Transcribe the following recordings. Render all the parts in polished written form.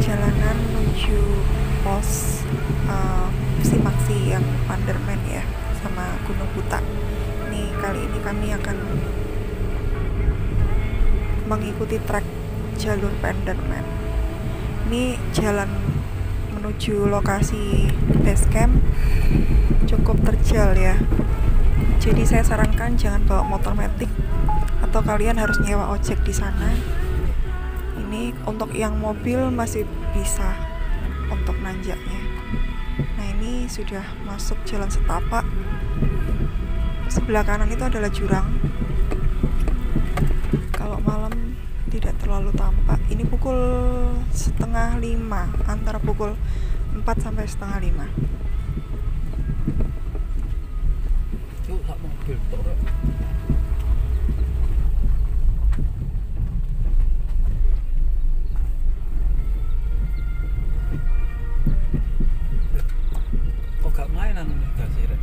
perjalanan menuju pos Simaksi yang Panderman ya, sama Gunung Buta. Nih kali ini kami akan mengikuti trek jalur Panderman. Ini jalan menuju lokasi base camp cukup terjal ya. Jadi saya sarankan jangan bawa motor metik atau kalian harus nyewa ojek di sana. Ini untuk yang mobil masih bisa untuk nanjaknya. Nah ini sudah masuk jalan setapak. Sebelah kanan itu adalah jurang. Kalau malam tidak terlalu tampak. Ini pukul 4:30, antara pukul 4 sampai 4:30. Yuk, tak mobil tok. Kok gak mainan nih kasih rek?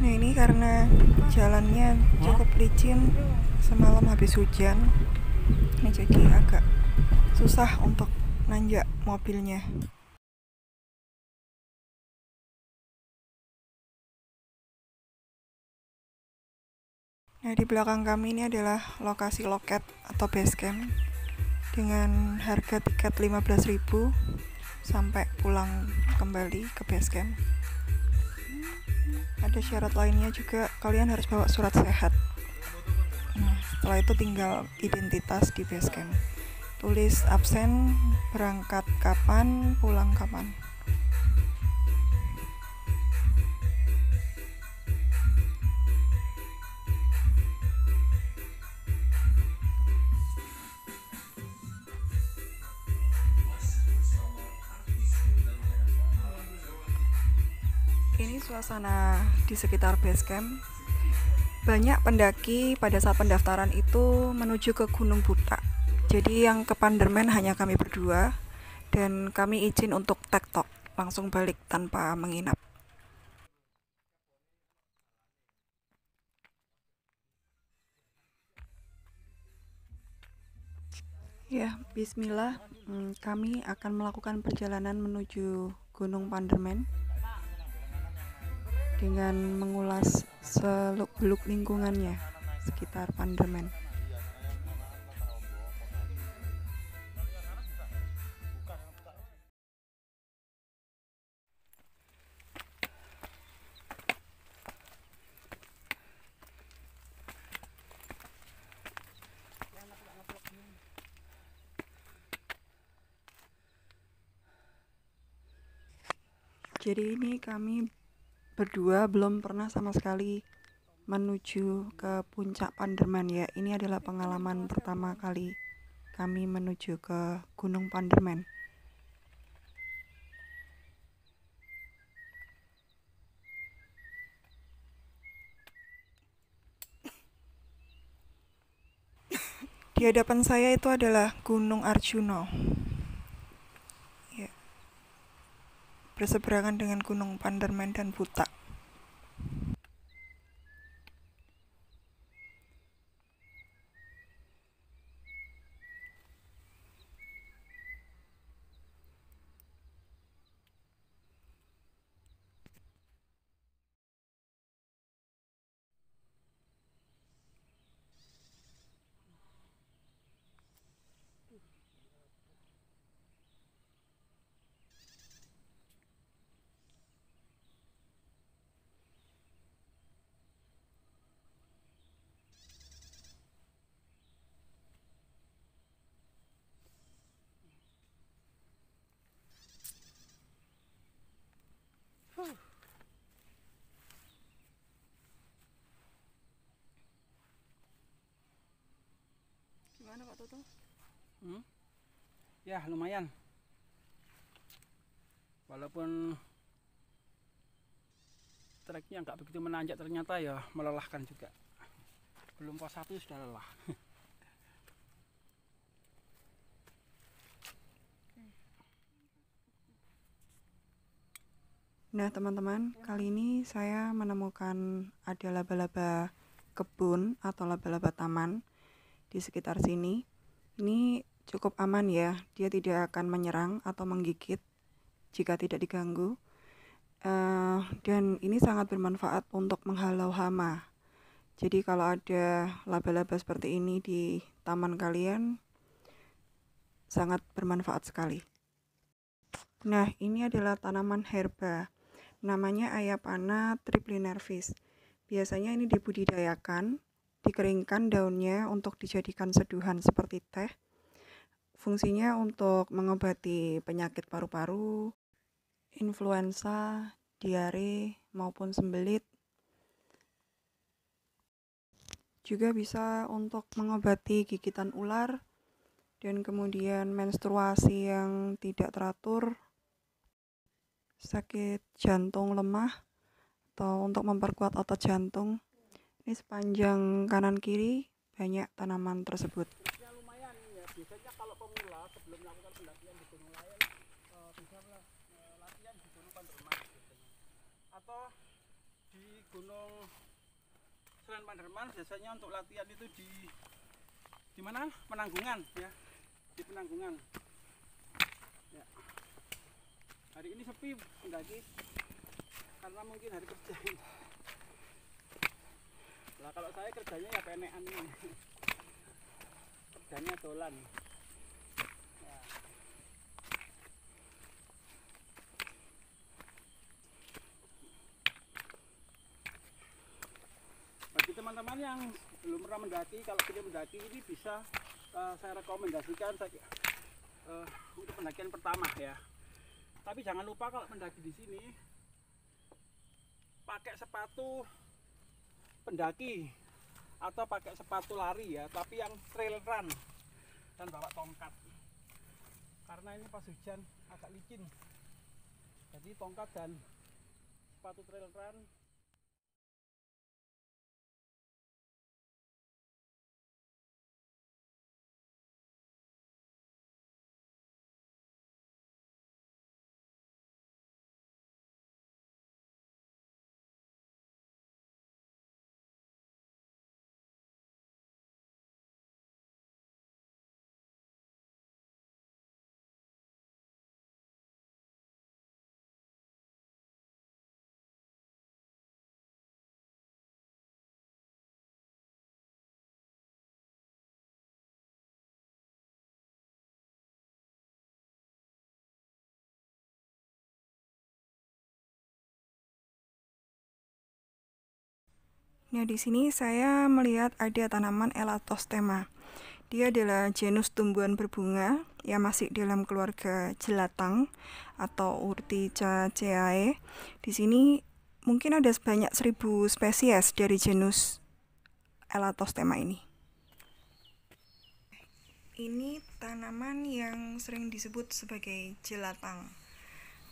Nah ini karena jalannya cukup licin, semalam habis hujan, ini jadi agak susah untuk nanjak mobilnya. Nah di belakang kami ini adalah lokasi loket atau base camp dengan harga tiket 15.000 sampai pulang kembali ke base camp. Ada syarat lainnya juga, kalian harus bawa surat sehat. Nah setelah itu tinggal identitas di base camp, tulis absen, berangkat kapan, pulang kapan. Ini suasana di sekitar base camp. Banyak pendaki pada saat pendaftaran itu menuju ke Gunung Buta. Jadi yang ke Panderman hanya kami berdua, dan kami izin untuk tektok langsung balik tanpa menginap. Ya, bismillah. Kami akan melakukan perjalanan menuju Gunung Panderman dengan mengulas seluk-beluk lingkungannya sekitar Panderman. Jadi ini kami berdua belum pernah sama sekali menuju ke puncak Panderman ya. Ini adalah pengalaman pertama kali kami menuju ke Gunung Panderman. Di hadapan saya itu adalah Gunung Arjuna. Ya. Berseberangan dengan Gunung Panderman dan Buta. Gimana Pak Toto? Ya lumayan. Walaupun treknya nggak begitu menanjak, ternyata ya melelahkan juga. Belum pos 1 sudah lelah. Nah teman-teman, kali ini saya menemukan ada laba-laba kebun atau laba-laba taman di sekitar sini. Ini cukup aman ya, dia tidak akan menyerang atau menggigit jika tidak diganggu. Dan ini sangat bermanfaat untuk menghalau hama. Jadi kalau ada laba-laba seperti ini di taman kalian, sangat bermanfaat sekali. Nah, ini adalah tanaman herba. Namanya Ayapana triplinervis. Biasanya ini dibudidayakan, dikeringkan daunnya untuk dijadikan seduhan seperti teh. Fungsinya untuk mengobati penyakit paru-paru, influenza, diare, maupun sembelit. Juga bisa untuk mengobati gigitan ular dan kemudian menstruasi yang tidak teratur, sakit jantung lemah, atau untuk memperkuat otot jantung. Ini sepanjang kanan kiri banyak tanaman tersebut. Ya lumayan ya, biasanya kalau pemula sebelum melakukan pendakian di Gunung Layan bisa latihan di Gunung Panderman biasanya. Atau di Gunung selain Panderman biasanya untuk latihan itu di mana? Penanggungan ya. Di Penanggungan. Ya. Hari ini sepi pendaki karena mungkin hari kerja. Lah kalau saya kerjanya ya penekan ini. Kerjanya dolan. Ya. Bagi teman-teman yang belum pernah mendaki, kalau ingin mendaki ini bisa saya rekomendasikan untuk pendakian pertama ya. Tapi jangan lupa kalau mendaki di sini pakai sepatu pendaki atau pakai sepatu lari ya, tapi yang trail run, dan bawa tongkat karena ini pas hujan agak licin. Jadi tongkat dan sepatu trail run. Nah, di sini saya melihat ada tanaman Elatostema. Dia adalah genus tumbuhan berbunga yang masih dalam keluarga jelatang atau Urticaceae. Di sini mungkin ada sebanyak 1000 spesies dari genus Elatostema ini. Ini tanaman yang sering disebut sebagai jelatang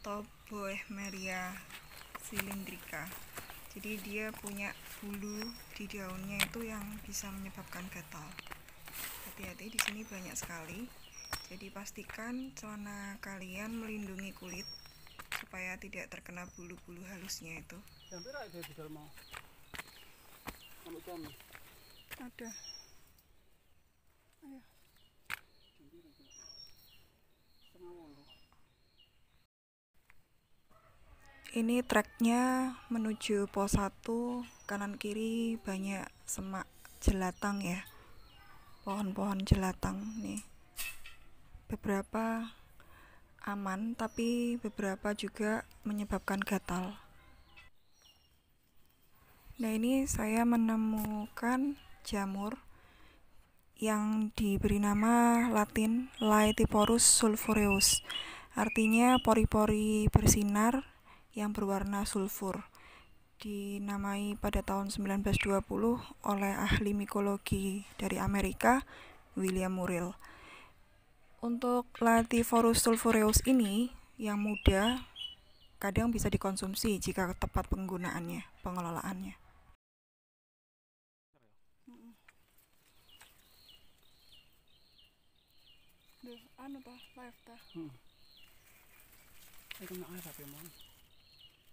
atau Boehmeria cylindrica. Jadi dia punya bulu di daunnya itu yang bisa menyebabkan gatal. Hati-hati, di sini banyak sekali. Jadi pastikan celana kalian melindungi kulit supaya tidak terkena bulu-bulu halusnya itu. Hampir ada di dalam mau. Ada. Ayo. Ini treknya menuju pos 1, kanan kiri banyak semak jelatang ya, pohon-pohon jelatang nih. Beberapa aman tapi beberapa juga menyebabkan gatal. Nah, ini saya menemukan jamur yang diberi nama Latin Laetiporus sulphureus, artinya pori-pori bersinar yang berwarna sulfur. Dinamai pada tahun 1920 oleh ahli mikologi dari Amerika, William Murrell. Untuk Laetiporus sulphureus ini yang muda kadang bisa dikonsumsi jika tepat penggunaannya, pengelolaannya. Anu tah, live tah. Kena air tapi mau.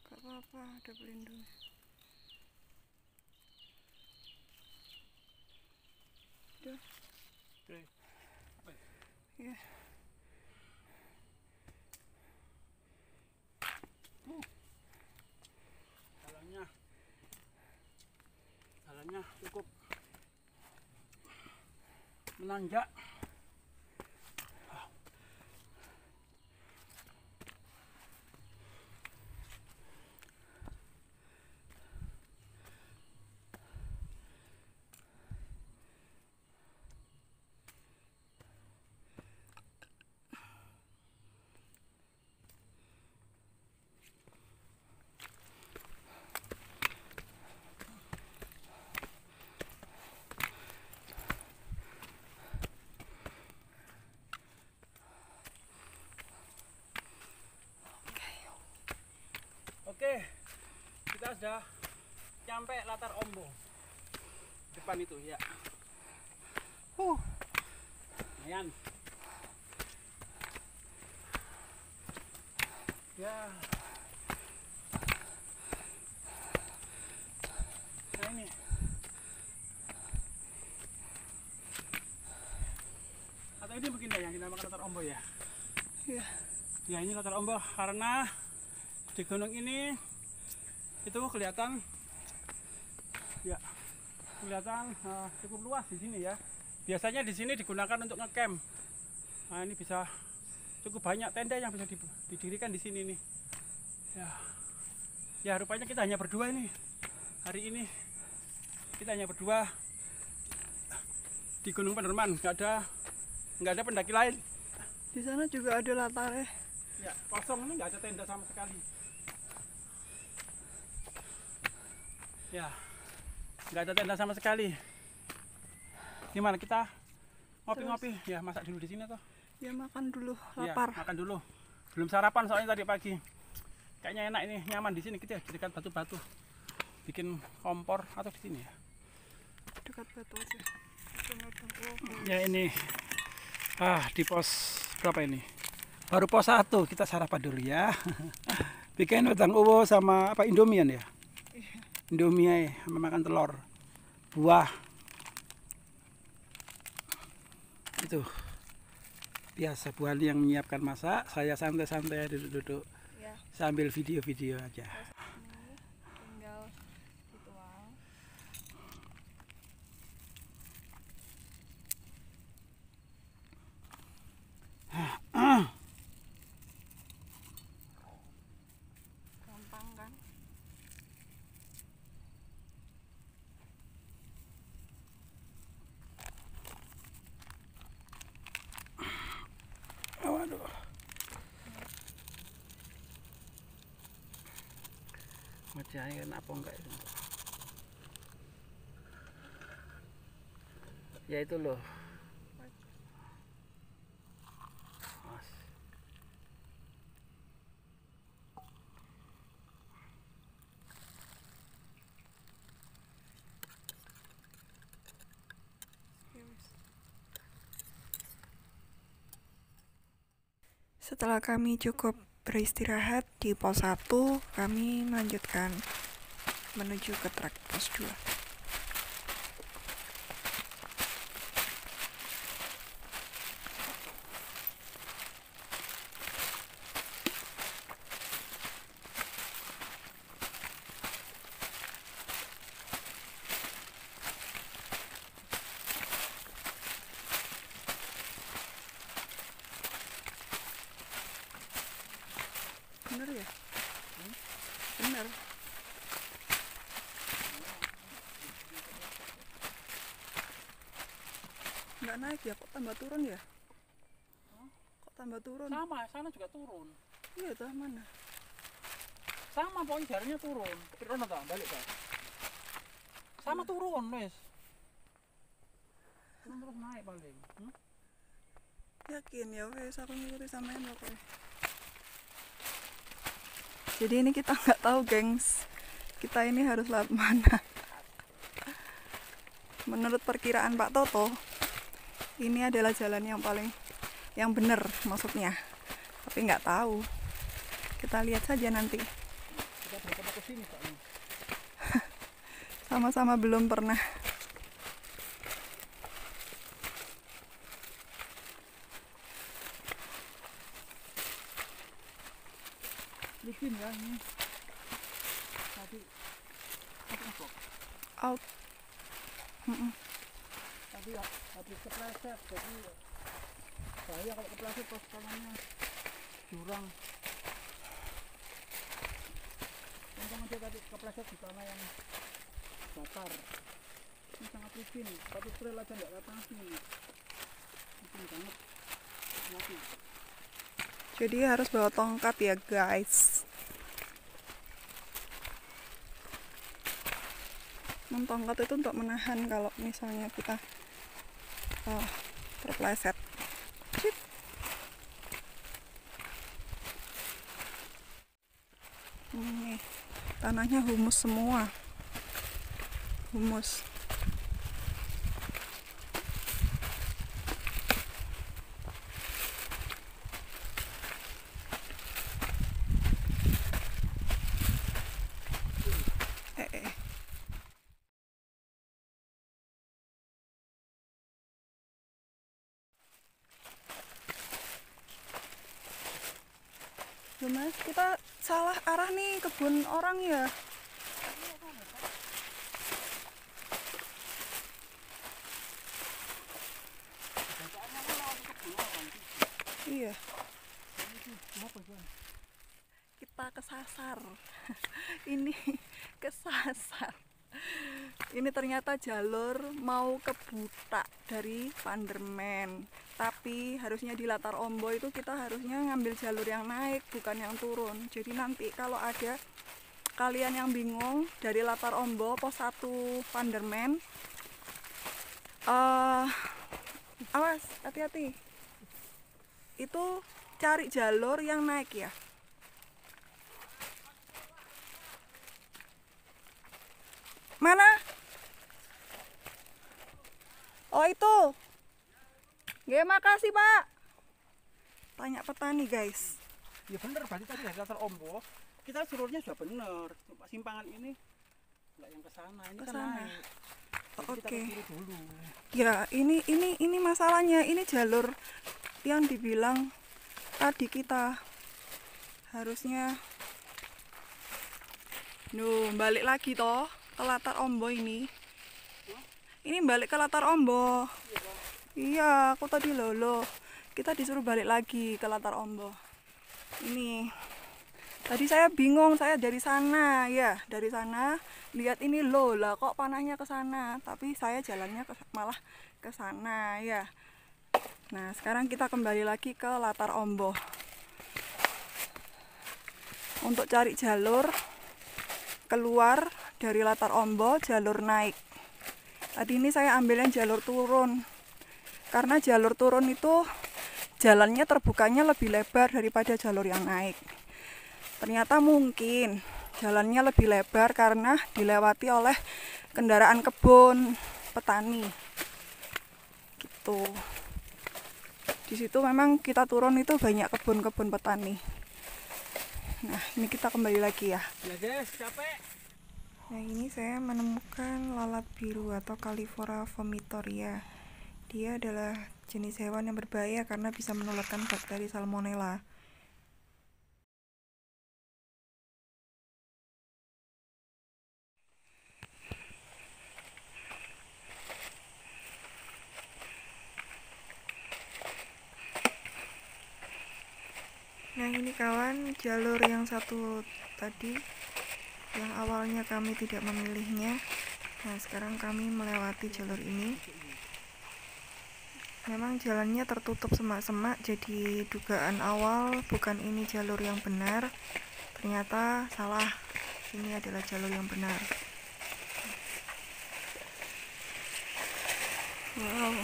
Gak apa-apa, ada pelindung. Udah. Oke. Ya. Jalannya cukup menanjak. Oke, kita sudah sampai latar Ombo depan itu ya. Lumayan. Ya. Nah ini. Atau ini mungkin yang dinamakan latar Ombo ya. Ya. Ya ini latar Ombo karena di gunung ini itu kelihatan ya cukup luas di sini ya. Biasanya di sini digunakan untuk ngecamp. Nah ini bisa cukup banyak tenda yang bisa didirikan di sini nih. Ya rupanya kita hanya berdua ini hari ini. Kita hanya berdua di Gunung Penderman, nggak ada pendaki lain. Di sana juga ada latarnya. Ya kosong ini, nggak ada tenda sama sekali. Ya, nggak ada tenda sama sekali. Gimana kita ngopi-ngopi? Ya masak dulu di sini toh. Ya makan dulu, lapar. Ya, makan dulu. Belum sarapan soalnya tadi pagi. Kayaknya enak ini, nyaman di sini. Kita di dekat batu-batu. Bikin kompor atau di sini ya. Dekat batu aja. Ya ini. Di pos berapa ini? Baru pos 1, kita sarapan dulu ya. Bikin wedang uwo sama apa Indomian ya? Indomie makan telur, buah. Itu biasa Bu Ali yang menyiapkan masak, saya santai-santai duduk-duduk Ya. sambil video-video aja. Tinggal dituang. Gampang kan? Waduh. Macamnya apa enggak itu? Ya itu loh. Mas. Setelah kami cukup beristirahat di pos 1, kami melanjutkan menuju ke trek pos 2. Bener ya? Bener. Nggak naik ya, kok tambah turun ya? Kok tambah turun? Sama, sana juga turun. Iya, tuh mana? Sama pokoknya jalannya turun. Turun atau balik kan? Sama turun, wes. Turun terus naik paling. Yakin ya, wes aku ngikuti samain pokoknya. Jadi ini kita nggak tahu, gengs. Kita ini harus lewat mana? Menurut perkiraan Pak Toto, ini adalah jalan yang benar maksudnya. Tapi nggak tahu. Kita lihat saja nanti. Kita berapa ke sini soalnya. Sama-sama belum pernah. licin ya ini. Tadi apa? Out. Tadi ya habis kepleset, jadi bahaya kalau kepleset pas tangannya jurang. Untung aja tadi kepleset di tanah yang datar. Ini sangat licin, satu trail aja nggak atasi. Licin banget. Mati. Jadi harus bawa tongkat ya guys. Tongkat itu untuk menahan kalau misalnya kita terpleset. Cip. Ini tanahnya humus semua. Humus. Loh mas, kita salah arah nih, kebun orang ya. Iya. Kita kesasar. Ini kesasar. Ini ternyata jalur mau ke Butak dari Pandermen. Tapi harusnya di Latar Ombo itu kita harusnya ngambil jalur yang naik, bukan yang turun. Jadi nanti kalau ada kalian yang bingung dari Latar Ombo pos 1 Pandermen, awas, hati-hati. Itu cari jalur yang naik ya. Mana? Oh itu. Oke, makasih Pak. Tanya petani guys. Ya bener, berarti tadi dari Latar Ombo kita jalurnya sudah bener. Cuma simpangan ini nggak yang ke sana, ini kan naik. Oke. Kita ke kiri dulu. Ya, ini masalahnya. Ini jalur yang dibilang tadi kita harusnya balik lagi toh ke Latar Ombo ini. Ini balik ke Latar Ombo. Iya, aku tadi lolo. Kita disuruh balik lagi ke Latar Ombo. Ini. Tadi saya bingung, saya dari sana, ya, dari sana lihat ini loh lah kok panahnya ke sana, tapi saya jalannya malah ke sana, ya. Nah, sekarang kita kembali lagi ke Latar Ombo. Untuk cari jalur keluar dari Latar Ombo, jalur naik. Tadi ini saya ambilnya jalur turun. Karena jalur turun itu jalannya terbukanya lebih lebar daripada jalur yang naik. Ternyata mungkin jalannya lebih lebar karena dilewati oleh kendaraan kebun petani. Gitu. Di situ memang kita turun itu banyak kebun-kebun petani. Nah, ini kita kembali lagi ya. Ya guys, capek. Nah, ini saya menemukan lalat biru atau Califora vomitoria. Dia adalah jenis hewan yang berbahaya karena bisa menularkan bakteri Salmonella. Nah, ini kawan, jalur yang satu tadi yang awalnya kami tidak memilihnya. Nah, sekarang kami melewati jalur ini. Memang jalannya tertutup semak-semak, jadi dugaan awal bukan ini jalur yang benar. Ternyata salah, ini adalah jalur yang benar. Wow,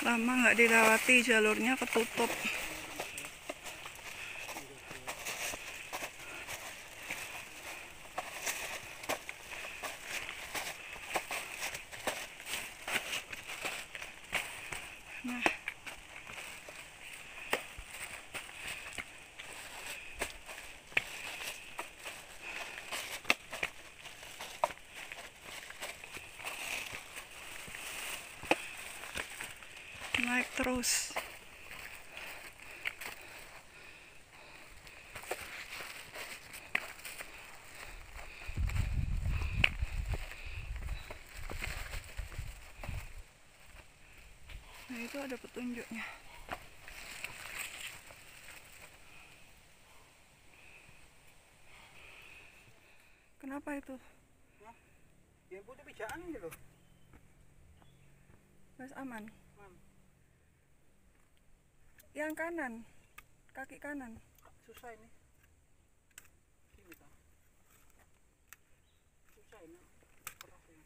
lama nggak dilewati, jalurnya ketutup. Nah, naik terus. Nah itu ada petunjuknya. Kenapa itu? Nah, yang putih pijaan ini loh. Mas aman. Man, Yang kanan, kaki kanan. susah ini. Gini tak. Susah ini. Keras ini.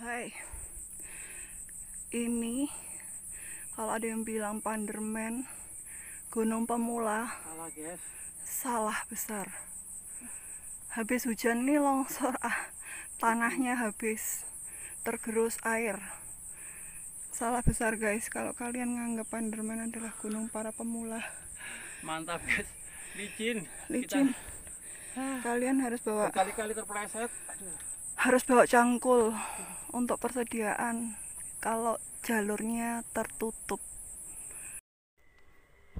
Hai, ini kalau ada yang bilang Panderman, gunung pemula, Salah guys. salah besar. Habis hujan nih longsor, tanahnya habis tergerus air. Salah besar guys, kalau kalian nganggap Panderman adalah gunung para pemula. Mantap guys. Licin. Licin. Kalian harus bawa Berkali-kali terpleset. cangkul untuk persediaan kalau jalurnya tertutup.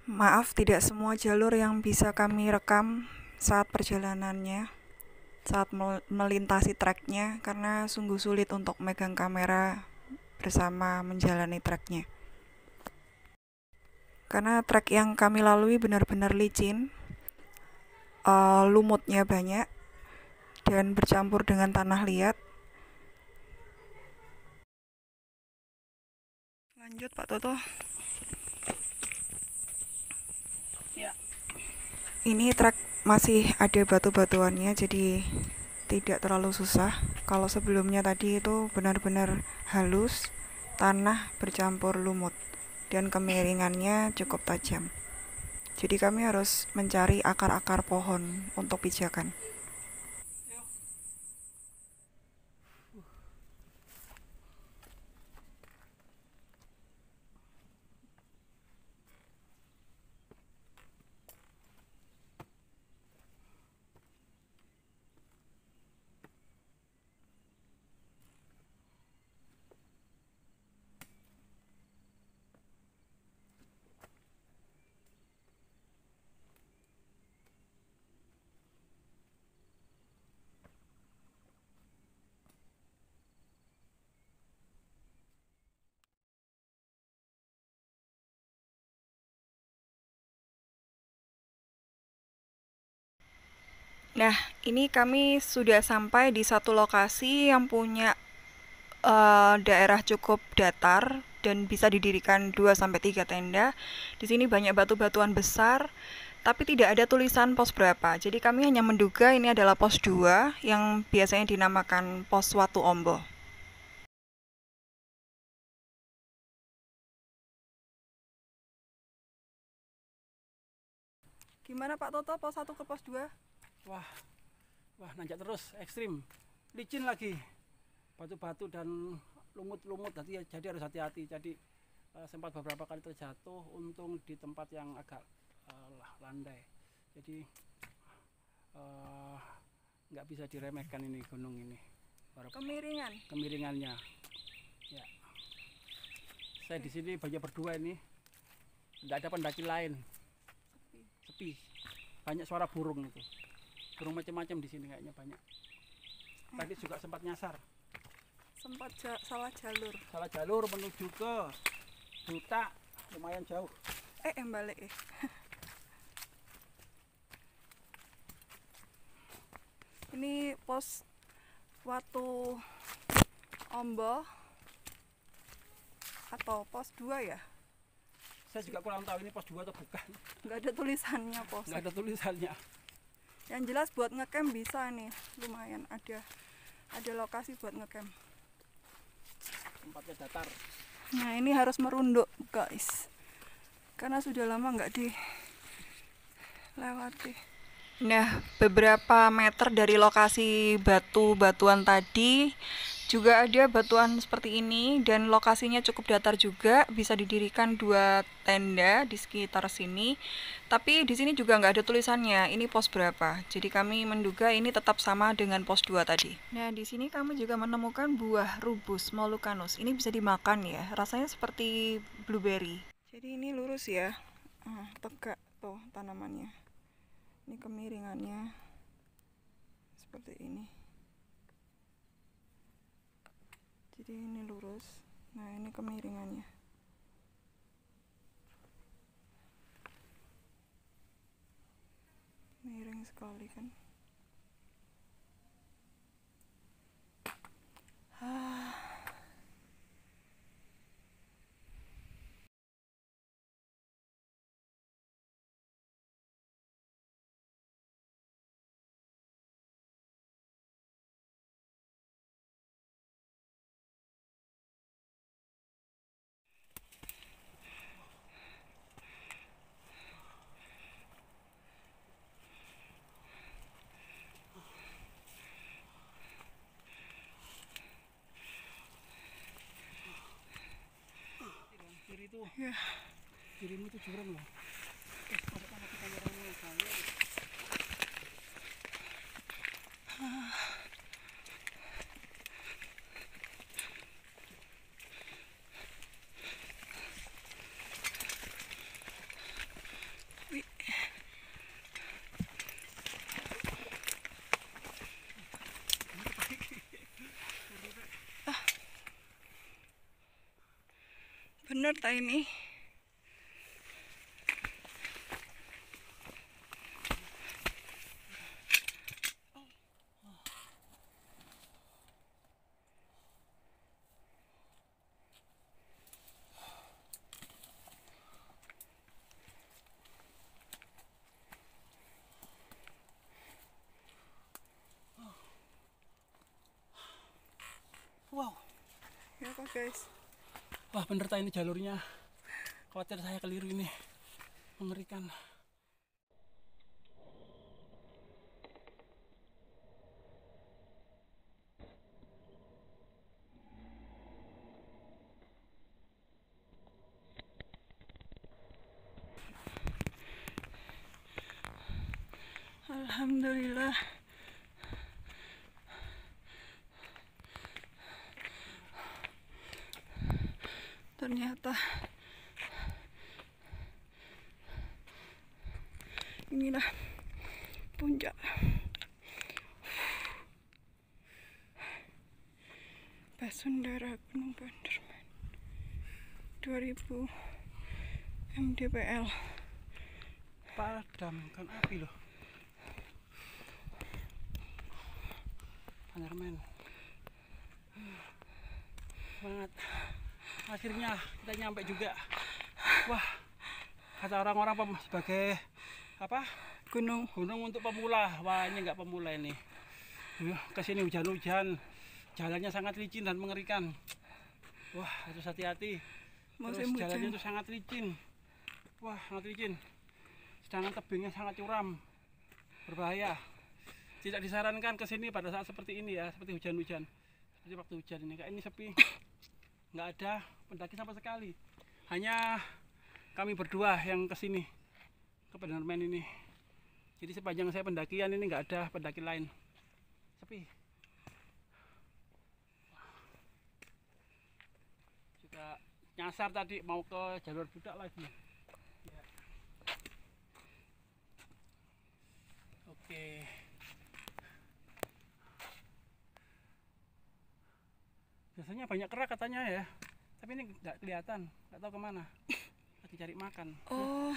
Maaf, tidak semua jalur yang bisa kami rekam saat perjalanannya, saat melintasi treknya, karena sungguh sulit untuk megang kamera bersama menjalani treknya. Karena trek yang kami lalui benar-benar licin, lumutnya banyak, dan bercampur dengan tanah liat. Lanjut Pak Toto. Ya. Ini trek masih ada batu-batuannya, jadi tidak terlalu susah. Kalau sebelumnya tadi itu benar-benar halus, tanah bercampur lumut, dan kemiringannya cukup tajam. Jadi kami harus mencari akar-akar pohon untuk pijakan. Nah, ini kami sudah sampai di satu lokasi yang punya daerah cukup datar dan bisa didirikan 2-3 tenda. Di sini banyak batu-batuan besar, tapi tidak ada tulisan pos berapa. Jadi kami hanya menduga ini adalah pos 2 yang biasanya dinamakan pos Watu Ombo. Gimana Pak Toto, pos 1 ke pos 2? Wah, nanjak terus, ekstrim, licin lagi, batu-batu dan lumut-lumut, jadi harus hati-hati. Jadi sempat beberapa kali terjatuh, untung di tempat yang agak landai. Jadi nggak bisa diremehkan ini gunung ini. Kemiringannya. Ya, saya di sini banyak berdua ini, nggak ada pendaki lain, sepi, banyak suara burung itu. Burung macam-macam di sini kayaknya banyak. Tadi juga sempat nyasar. Salah jalur. Salah jalur menuju ke Duta lumayan jauh. Balik ini pos Watu Ombo atau pos 2 ya? Saya juga kurang tahu ini pos 2 atau bukan. Nggak ada tulisannya pos. Nggak ada tulisannya. Yang jelas buat ngecamp bisa nih, lumayan ada lokasi buat ngecamp. Tempatnya datar. Nah ini harus merunduk guys, karena sudah lama nggak dilewati. Nah beberapa meter dari lokasi batuan tadi juga ada batuan seperti ini, dan lokasinya cukup datar juga, bisa didirikan 2 tenda di sekitar sini. Tapi di sini juga nggak ada tulisannya ini pos berapa, jadi kami menduga ini tetap sama dengan pos 2 tadi. Nah di sini kami juga menemukan buah rubus mollucanus, ini bisa dimakan ya, rasanya seperti blueberry. Jadi ini lurus ya, tegak tuh tanamannya, ini kemiringannya seperti ini. Jadi ini lurus, nah ini kemiringannya. Miring sekali kan. Kiri itu, Ya. kirimu itu jurang loh. Ada kamera saya. Bener tak ini? Wow. Ya kok guys. Wah bener tak ini jalurnya. Khawatir saya keliru ini. Mengerikan. Alhamdulillah. Ternyata inilah puncak. Basundara Gunung Panderman 2000 mdpl. Padamkan api loh. Panderman. Semangat. Akhirnya kita nyampe juga. Wah, kata orang-orang sebagai apa? Gunung untuk pemula. Wah, ini nggak pemula ini. Kesini hujan-hujan, jalannya sangat licin dan mengerikan. Wah, harus hati-hati. Terus jalannya itu sangat licin. Wah, sangat licin. Sedangkan tebingnya sangat curam, berbahaya. Tidak disarankan kesini pada saat seperti ini ya, seperti hujan-hujan. Seperti waktu hujan ini, kayak ini sepi. Nggak ada pendaki sama sekali, hanya kami berdua yang kesini ke Panderman ini. Jadi sepanjang saya pendakian ini nggak ada pendaki lain, sepi. Juga nyasar tadi mau ke jalur budak lagi ya. Oke. Biasanya banyak kerak katanya ya. Tapi ini nggak kelihatan, nggak tahu kemana. Lagi cari makan. Oh.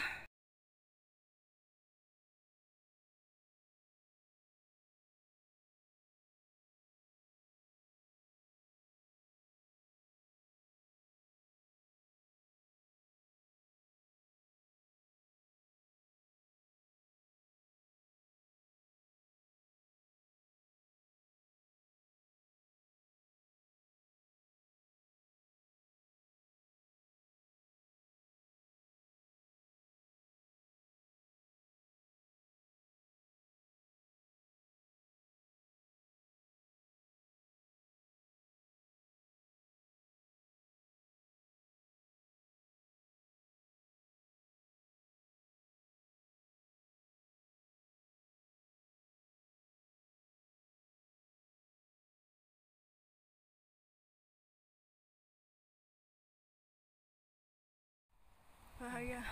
Bahaya.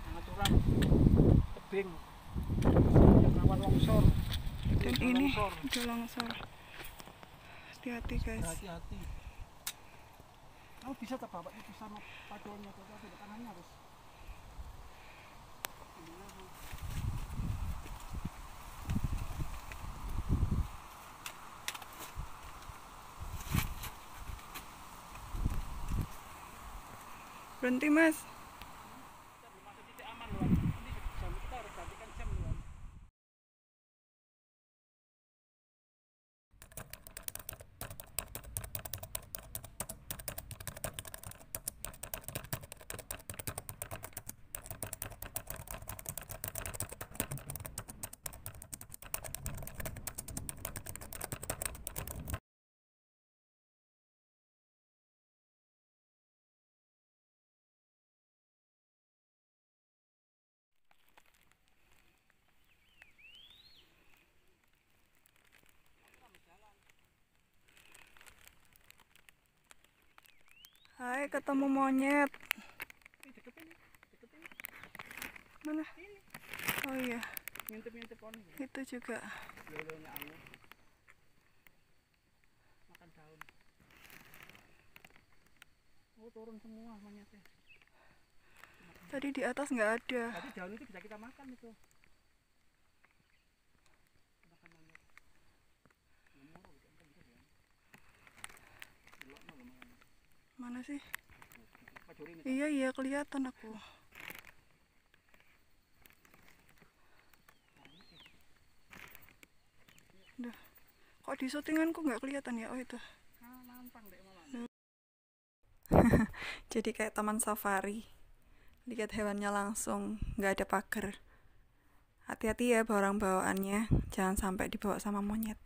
Sangat curam, tebing, yang rawan longsor. Dan ini udah longsor. Hati-hati guys. Hati-hati. Kamu bisa tak bawa itu sama pacuannya, tapi tangannya harus. Berhenti mas. Kita belum masuk titik aman loh. Ini jam kita harus gantikan jam loh. Hai, ketemu monyet. Deket ini. Mana? Oh iya, Ngintip-ngintip pohon ini. itu juga. Lolonya angin. Makan daun. Oh, turun semua monyetnya. Tadi di atas nggak ada. Tadi daun itu bisa kita makan itu. Makan monyet. Mana sih? Pacuri ini. Iya kelihatan aku. Duh, kok di syutinganku nggak kelihatan ya? Oh itu. Nampang deh malah. Jadi kayak taman safari. Lihat hewannya langsung, nggak ada pagar. Hati-hati ya barang bawaannya, jangan sampai dibawa sama monyet.